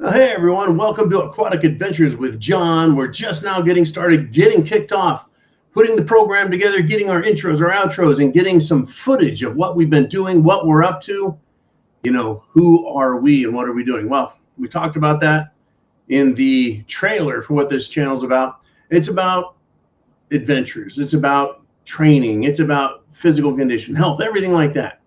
Hey everyone, welcome to Aquatic Adventures with John. We're just now getting started, getting kicked off, putting the program together, getting our intros, our outros, and getting some footage of what we've been doing, what we're up to. You know, who are we and what are we doing? Well, we talked about that in the trailer for what this channel's about. It's about adventures. It's about training. It's about physical condition, health, everything like that.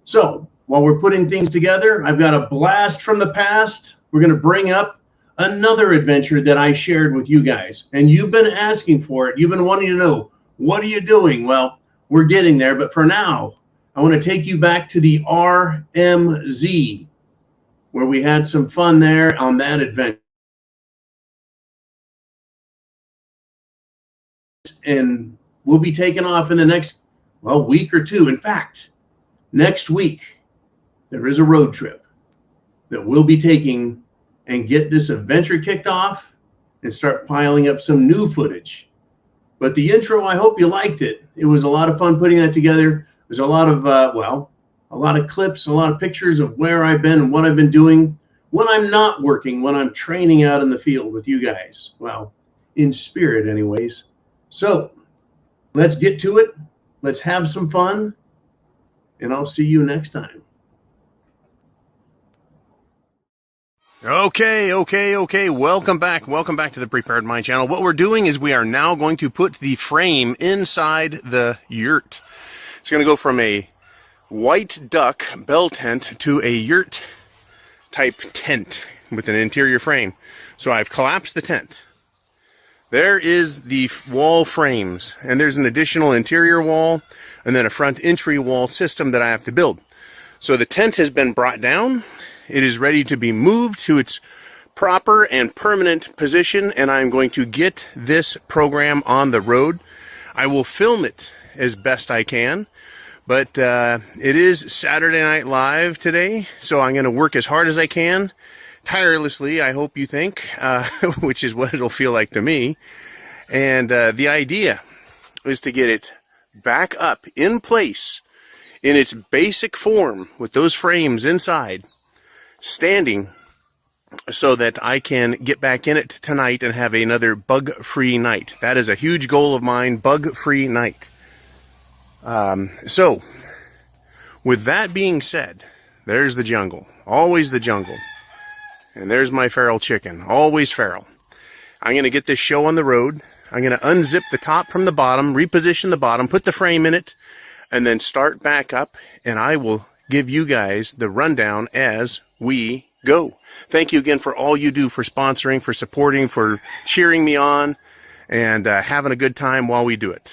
So while we're putting things together, I've got a blast from the past. We're going to bring up another adventure that I shared with you guys. And you've been asking for it. You've been wanting to know, what are you doing? Well, we're getting there. But for now, I want to take you back to the RMZ, where we had some fun there on that adventure. And we'll be taking off in the next, week or two. In fact, next week, there is a road trip that we'll be taking and get this adventure kicked off and start piling up some new footage. But the intro, I hope you liked it. It was a lot of fun putting that together. There's a lot of, a lot of clips, a lot of pictures of where I've been and what I've been doing when I'm not working, when I'm training out in the field with you guys. Well, in spirit anyways. So let's get to it. Let's have some fun. And I'll see you next time. Okay. Welcome back to the Prepared Mind channel. What we're doing is we are now going to put the frame inside the yurt. It's going to go from a white duck bell tent to a yurt type tent with an interior frame. So I've collapsed the tent. There is the wall frames, and there's an additional interior wall and then a front entry wall system that I have to build. So the tent has been brought down. It is ready to be moved to its proper and permanent position, and I'm going to get this program on the road. I will film it as best I can, but it is Saturday Night Live today, so I'm going to work as hard as I can, tirelessly, I hope you think, which is what it'll feel like to me. And the idea is to get it back up in place in its basic form with those frames inside, standing, so that I can get back in it tonight and have another bug-free night. That is a huge goal of mine, bug-free night. So, with that being said, there's the jungle. Always the jungle. And there's my feral chicken. Always feral. I'm going to get this show on the road. I'm going to unzip the top from the bottom, reposition the bottom, put the frame in it, and then start back up, and I will give you guys the rundown as we go. Thank you again for all you do, for sponsoring, for supporting, for cheering me on, and having a good time while we do it.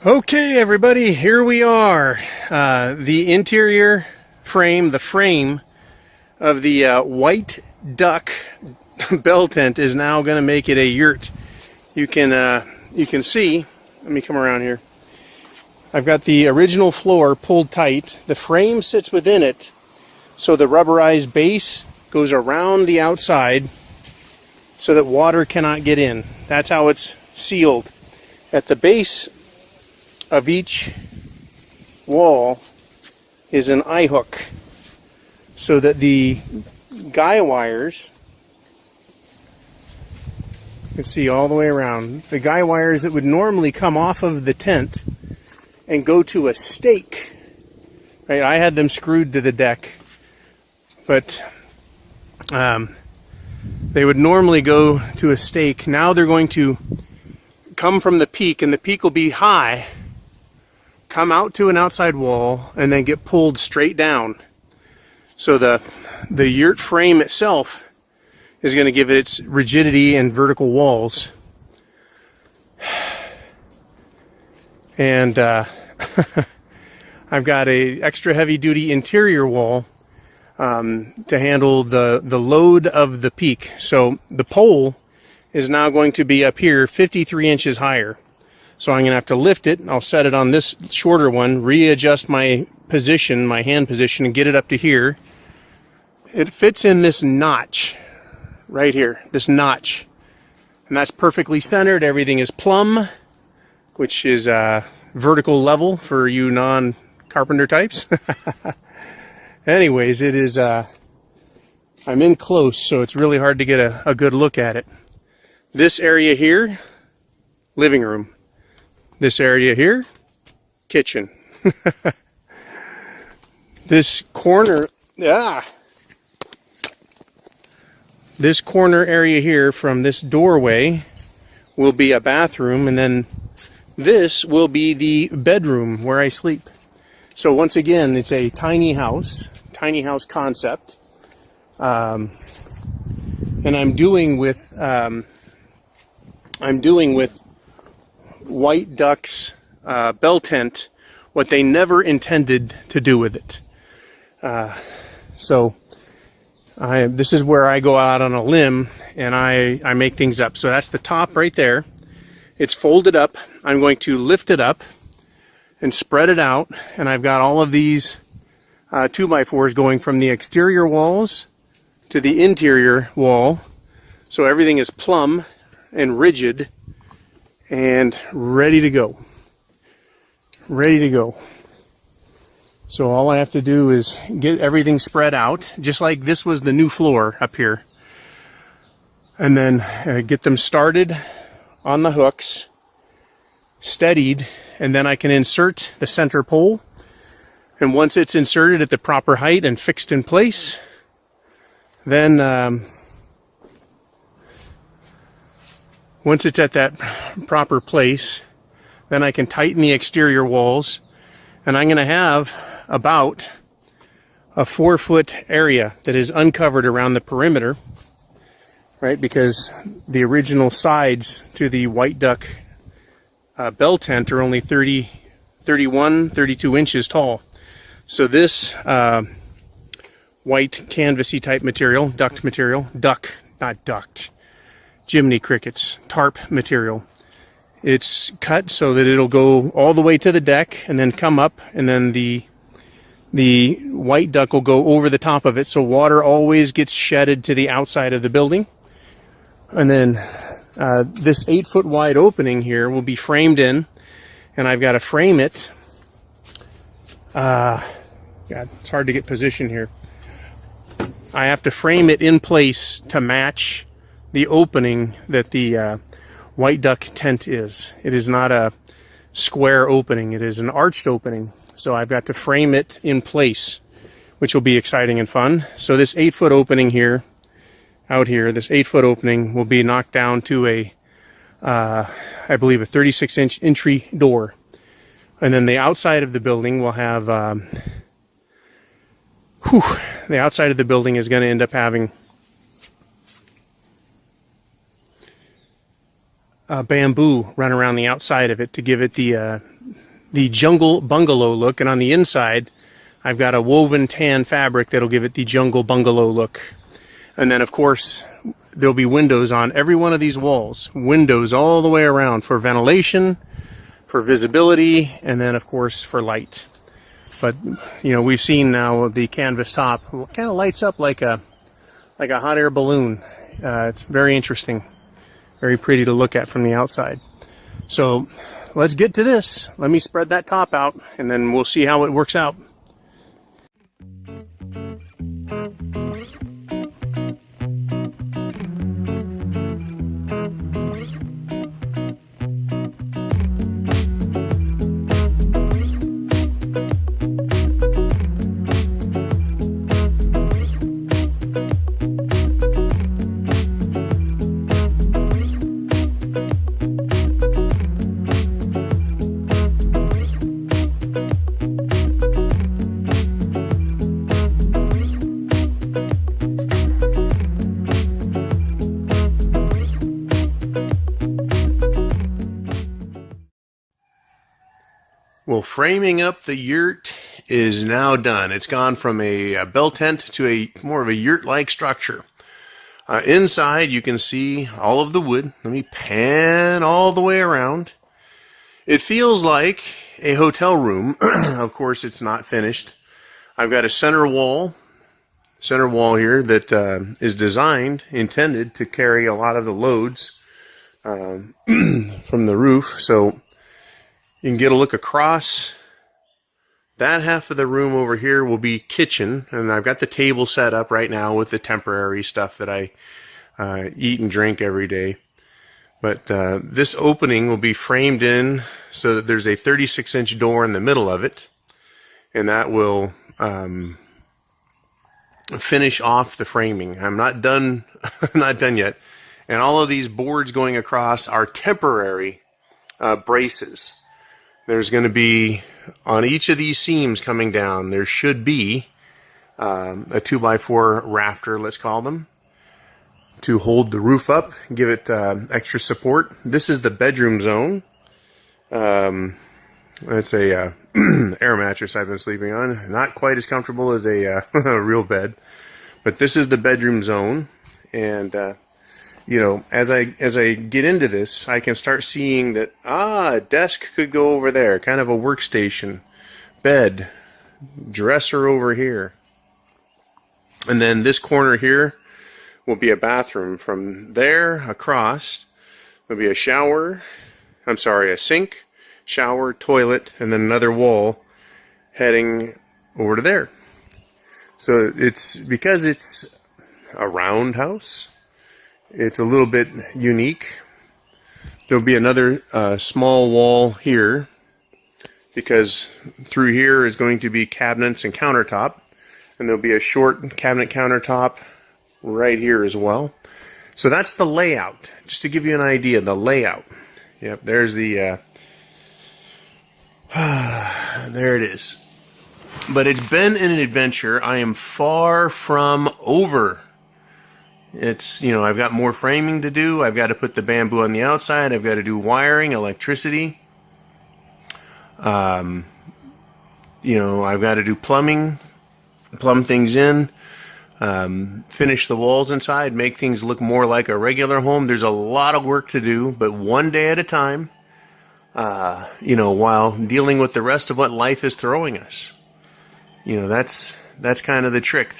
Okay, everybody, here we are. The interior frame, the frame of the white duck bell tent is now going to make it a yurt. You can see, let me come around here. I've got the original floor pulled tight. The frame sits within it, so the rubberized base goes around the outside so that water cannot get in. That's how it's sealed. At the base of each wall is an eye hook so that the guy wires, you can see all the way around, the guy wires that would normally come off of the tent and go to a stake. Right, I had them screwed to the deck, but they would normally go to a stake. Now they're going to come from the peak, and the peak will be high, come out to an outside wall, and then get pulled straight down. So the yurt frame itself is going to give it its rigidity and vertical walls. And I've got a extra heavy duty interior wall to handle the load of the peak. So the pole is now going to be up here 53 inches higher. So I'm going to have to lift it. I'll set it on this shorter one, readjust my position, my hand position, and get it up to here. It fits in this notch right here, this notch. And that's perfectly centered. Everything is plumb, which is vertical level for you non-carpenter types. Anyways, it is, I'm in close, so it's really hard to get a good look at it. This area here, living room. This area here, kitchen. This corner, this corner area here from this doorway will be a bathroom, and then this will be the bedroom where I sleep. So once again, it's a tiny house concept, and I'm doing with White Duck's bell tent what they never intended to do with it. So this is where I go out on a limb and I make things up. So that's the top right there. It's folded up. I'm going to lift it up and spread it out, and I've got all of these 2x4s going from the exterior walls to the interior wall, so everything is plumb and rigid and ready to go. So all I have to do is get everything spread out, just like this was the new floor up here, and then get them started on the hooks, steadied, and then I can insert the center pole. And once it's inserted at the proper height and fixed in place, then once it's at that proper place, then I can tighten the exterior walls, and I'm going to have about a 4-foot area that is uncovered around the perimeter, right? Because the original sides to the White Duck bell tent are only 31, 32 inches tall. So this white canvasy type material, Jiminy crickets, tarp material. It's cut so that it'll go all the way to the deck and then come up, and then the White Duck will go over the top of it, so water always gets shedded to the outside of the building. And then this 8-foot wide opening here will be framed in, and I've got to frame it. God, it's hard to get position here. I have to frame it in place to match the opening that the White Duck tent is. It is not a square opening, it is an arched opening. So I've got to frame it in place, which will be exciting and fun. So this 8-foot opening here, out here, this 8-foot opening will be knocked down to a, I believe, a 36-inch entry door. And then the outside of the building will have, the outside of the building is going to end up having bamboo run around the outside of it to give it the jungle bungalow look. And on the inside, I've got a woven tan fabric that'll give it the jungle bungalow look. And then, of course, there'll be windows on every one of these walls. Windows all the way around for ventilation, for visibility, and then of course for light. But you know, we've seen now the canvas top kind of lights up like a like a hot air balloon. It's very interesting, very pretty to look at from the outside. So let's get to this. Let me spread that top out and then we'll see how it works out. Well, framing up the yurt is now done. It's gone from a bell tent to a more of a yurt-like structure. Inside, you can see all of the wood. Let me pan all the way around. It feels like a hotel room. Of course, it's not finished. I've got a center wall here that is intended to carry a lot of the loads from the roof. So you can get a look across. That half of the room over here will be kitchen, and I've got the table set up right now with the temporary stuff that I eat and drink every day. But this opening will be framed in so that there's a 36-inch door in the middle of it, and that will finish off the framing. I'm not done, not done yet. And all of these boards going across are temporary braces. There's going to be, on each of these seams coming down, there should be a 2x4 rafter, let's call them, to hold the roof up, give it extra support. This is the bedroom zone. That's a air mattress I've been sleeping on. Not quite as comfortable as a real bed, but this is the bedroom zone. And you know, as I get into this, I can start seeing that a desk could go over there, kind of a workstation, bed, dresser over here, and then this corner here will be a bathroom. From there across there'll be a sink, shower, toilet, and then another wall heading over to there. So because it's a round house, it's a little bit unique. There'll be another small wall here, because through here is going to be cabinets and countertop, and there'll be a short cabinet countertop right here as well. So that's the layout, just to give you an idea, the layout. Yep, there's the there it is. But it's been an adventure. I am far from over. It's, you know, I've got more framing to do. I've got to put the bamboo on the outside. I've got to do wiring, electricity. You know, I've got to do plumbing, plumb things in, finish the walls inside, make things look more like a regular home. There's a lot of work to do, but one day at a time, you know, while dealing with the rest of what life is throwing us. You know, that's kind of the trick,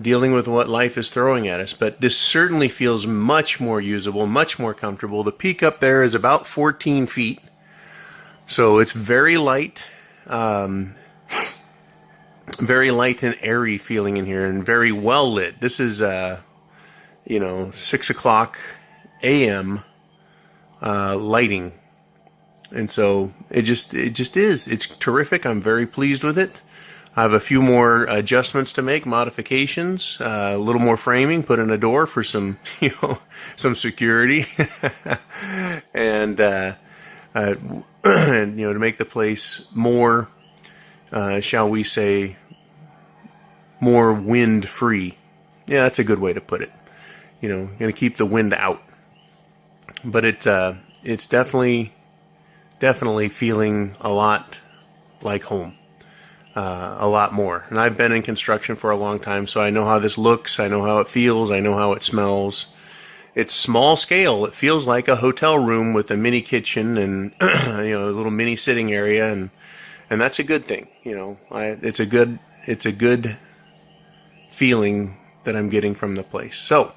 dealing with what life is throwing at us. But this certainly feels much more usable, much more comfortable. The peak up there is about 14 feet. So it's very light and airy feeling in here, and very well lit. This is, 6 o'clock a.m. Lighting. And so it just is. It's terrific. I'm very pleased with it. I have a few more adjustments to make, modifications, a little more framing, put in a door for some, some security, and to make the place more, shall we say, more wind free. Yeah, that's a good way to put it. Going to keep the wind out. But it's definitely feeling a lot like home. A lot more. And I've been in construction for a long time, so I know how this looks, I know how it feels, I know how it smells. It's small scale. It feels like a hotel room with a mini kitchen and a little mini sitting area, and that's a good thing. It's a good feeling that I'm getting from the place. So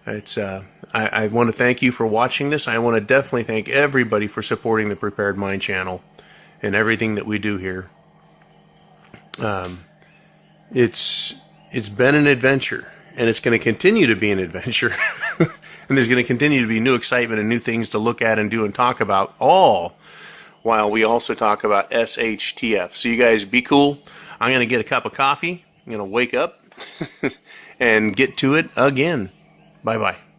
it's I want to thank you for watching this. I want to definitely thank everybody for supporting the Prepared Mind channel and everything that we do here. It's been an adventure, and it's going to continue to be an adventure. And there's going to continue to be new excitement and new things to look at and do and talk about, all while we also talk about SHTF. So you guys be cool. I'm going to get a cup of coffee. I'm going to wake up and get to it again. Bye-bye.